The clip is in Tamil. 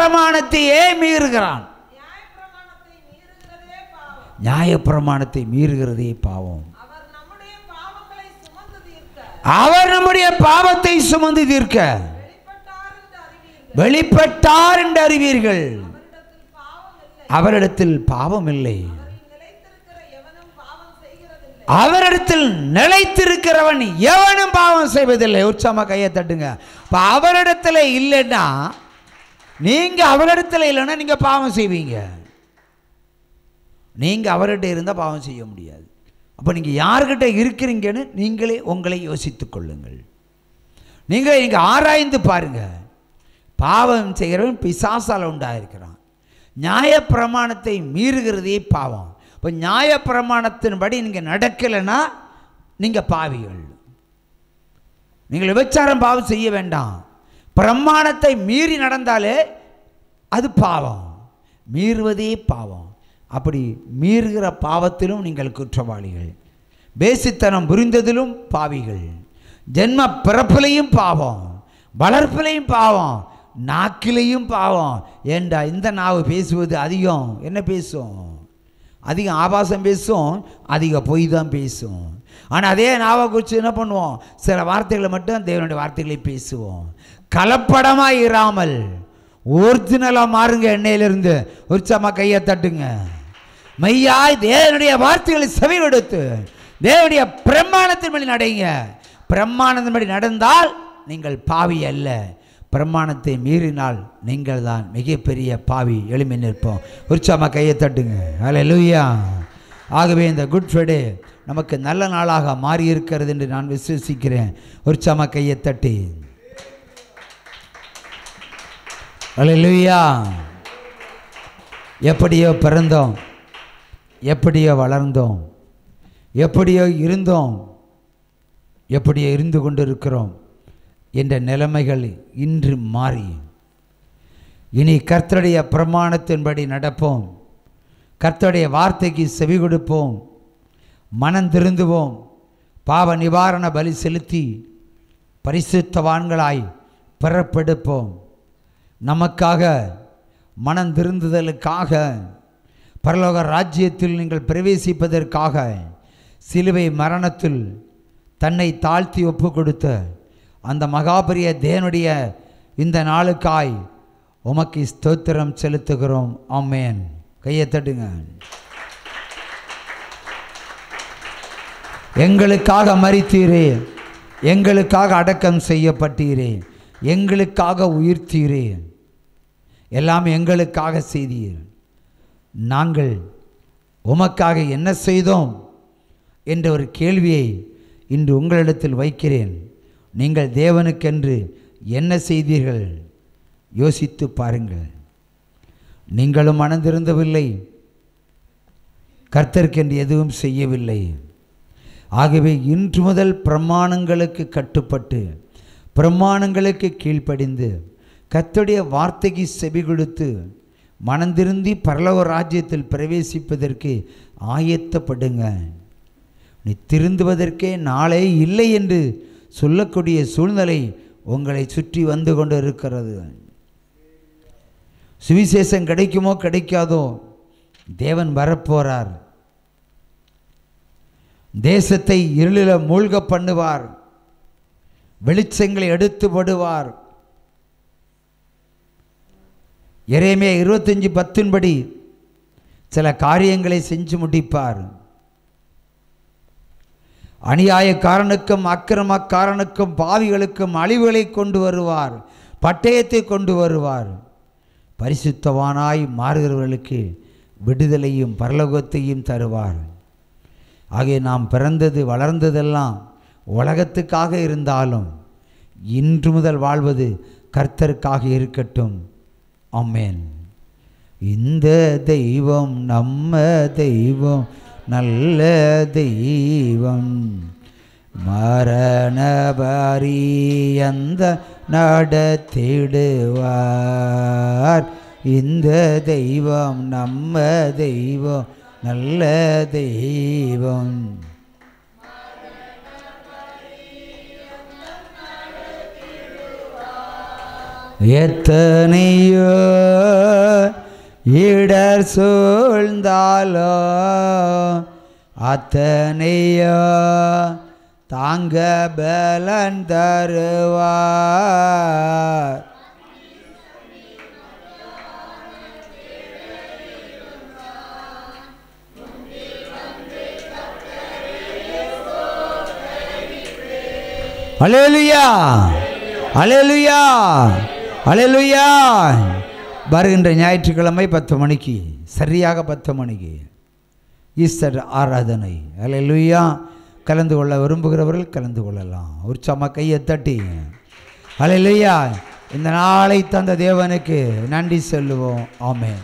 நியாயப்பிரமாணத்தையே மீறுகிறான். நியாயப்பிரமாணத்தை மீறுகிறதே பாவம். அவர் நம்முடைய பாவத்தை சுமந்து தீர்க்க வெளிப்பட்டார் என்று அறிவீர்கள். அவரிடத்தில் பாவம் இல்லை. அவரிடத்தில் நிலைத்திருக்கிறவன் எவனும் பாவம் செய்வதில்லை. உற்சாகமா கையை தட்டுங்க. இப்போ அவரிடத்துல இல்லைன்னா, நீங்க அவரிடத்துல இல்லைன்னா நீங்க பாவம் செய்வீங்க. நீங்க அவர்கிட்ட இருந்தால் பாவம் செய்ய முடியாது. அப்போ நீங்க யார்கிட்ட இருக்கிறீங்கன்னு நீங்களே உங்களை யோசித்துக் கொள்ளுங்கள். நீங்க ஆராய்ந்து பாருங்க. பாவம் செய்கிறவன் பிசாசால் உண்டாயிருக்கிறான். நியாயப்பிரமாணத்தை மீறுகிறதே பாவம். இப்போ நியாயப்பிரமாணத்தின்படி நீங்கள் நடக்கலைன்னா நீங்கள் பாவிகள். நீங்கள் விபச்சாரம் பாவம் செய்ய வேண்டாம். பிரமாணத்தை மீறி நடந்தாலே அது பாவம். மீறுவதே பாவம். அப்படி மீறுகிற பாவத்திலும் நீங்கள் குற்றவாளிகள். பேசித்தனம் புரிந்ததிலும் பாவிகள். ஜென்ம பிறப்பிலையும் பாவம், வளர்ப்பிலையும் பாவம், நாக்கிலையும் பாவம். ஏண்டா இந்த நாவு பேசுவது அதிகம் என்ன பேசும்? அதிகம் ஆபாசம் பேசும், அதிக பொய் தான் பேசும். ஆனால் அதே நாவை குறித்து என்ன பண்ணுவோம்? சில வார்த்தைகளை மட்டும் தேவனுடைய வார்த்தைகளை பேசுவோம். கலப்படமாக இராமல் ஒரிஜினலாக மாறுங்க. எண்ணெயிலிருந்து உற்சாகமாக கையை தட்டுங்க. மெய்யாய் தேவனுடைய வார்த்தைகளை செவி கொடுத்து தேவனுடைய பிரமாணத்தின்படி நடைங்க. பிரமாணத்தின்படி நடந்தால் நீங்கள் பாவி அல்ல. பிரமாணத்தை மீறினால் நீங்கள் தான் மிகப்பெரிய பாவி. எளிமை நிற்போம். உற்சாகமாக கையை தட்டுங்க. ஹல்லேலூயா. ஆகவே இந்த குட் ஃப்ரைடே நமக்கு நல்ல நாளாக மாறி இருக்கிறது என்று நான் விசுவசிக்கிறேன். உற்சாகமாக கையை தட்டி ஹல்லேலூயா. எப்படியோ பிறந்தோம், எப்படியோ வளர்ந்தோம், எப்படியோ இருந்தோம், எப்படியோ இருந்து கொண்டிருக்கிறோம் என்ற நிலைமைகள் இன்று மாறி இனி கர்த்தருடைய பிரமாணத்தின்படி நடப்போம். கர்த்தருடைய வார்த்தைக்கு செவி கொடுப்போம். மனம் திருந்துவோம். பாவ நிவாரண பலி செலுத்தி பரிசுத்தவான்களாய் பிறப்பெடுப்போம். நமக்காக மனம் திருந்துதலுக்காக பரலோக ராஜ்யத்தில் நீங்கள் பிரவேசிப்பதற்காக சிலுவை மரணத்தில் தன்னை தாழ்த்தி ஒப்பு கொடுத்த அந்த மகாபரிய தேவனுடைய இந்த நாளுக்காய் உமக்கு ஸ்தோத்திரம் செலுத்துகிறோம். ஆமென். கையை தட்டுங்க. எங்களுக்காக மரித்தீரே, எங்களுக்காக அடக்கம் செய்யப்பட்டீரே, எங்களுக்காக உயிர்த்தீரே, எல்லாம் எங்களுக்காக செய்தீர். நாங்கள் உமக்காக என்ன செய்தோம் என்ற ஒரு கேள்வியை இன்று உங்களிடத்தில் வைக்கிறேன். நீங்கள் தேவனுக்கென்று என்ன செய்தீர்கள்? யோசித்து பாருங்கள். நீங்களும் மனந்திருந்தவில்லை, கர்த்தருக்கென்று எதுவும் செய்யவில்லை. ஆகவே இன்று முதல் பிரமாணங்களுக்கு கட்டுப்பட்டு பிரமாணங்களுக்கு கீழ்ப்படிந்து கர்த்தருடைய வார்த்தைக்கு செவி கொடுத்து மனந்திருந்தி பரலோக ராஜ்யத்தில் பிரவேசிப்பதற்கு ஆயத்தப்படுங்க. நீ திருந்துவதற்கே நாளே இல்லை என்று சொல்லக்கூடிய சூழ்நிலை உங்களை சுற்றி வந்து கொண்டு இருக்கிறது. சுவிசேஷம் கிடைக்குமோ கிடைக்காதோ, தேவன் வரப்போறார். தேசத்தை இருளில மூழ்க பண்ணுவார். வெளிச்சங்களை எடுத்து போடுவார். எரேமியா 25:10 சில காரியங்களை செஞ்சு முடிப்பார். அநியாயக்காரனுக்கும் அக்கிரமக்காரனுக்கும் பாவிகளுக்கும் அழிவுகளை கொண்டு வருவார். பட்டயத்தை கொண்டு வருவார். பரிசுத்தவானாய் மாறுகிறவர்களுக்கு விடுதலையும் பரலோகத்தையும் தருவார். ஆகிய நாம் பிறந்தது வளர்ந்ததெல்லாம் உலகத்துக்காக இருந்தாலும் இன்று முதல் வாழ்வது கர்த்தருக்காக இருக்கட்டும். ஆமென். இந்த தெய்வம் நம்ம தெய்வம், நல்ல தெய்வம், மரண பரியந்த நடத்திடுவார். இந்த தெய்வம் நம்ம தெய்வம், நல்ல தெய்வம். எத்தனையோ இடர் சூழ்ந்தாலோ அத்தனையோ தாங்க பலன் தருவார். அல்லேலூயா, அல்லேலூயா, அல்லேலூயா. வருகின்ற ஞாயிற்றுக்கிழமை 10 மணிக்கு, சரியாக 10 மணிக்கு ஈஸ்டர் ஆராதனை. அல்லேலூயா. கலந்து கொள்ள விரும்புகிறவர்கள் கலந்து கொள்ளலாம். உற்சாகமாக கையை தட்டி அல்லேலூயா. இந்த நாளை தந்த தேவனுக்கு நன்றி சொல்லுவோம். ஆமென்.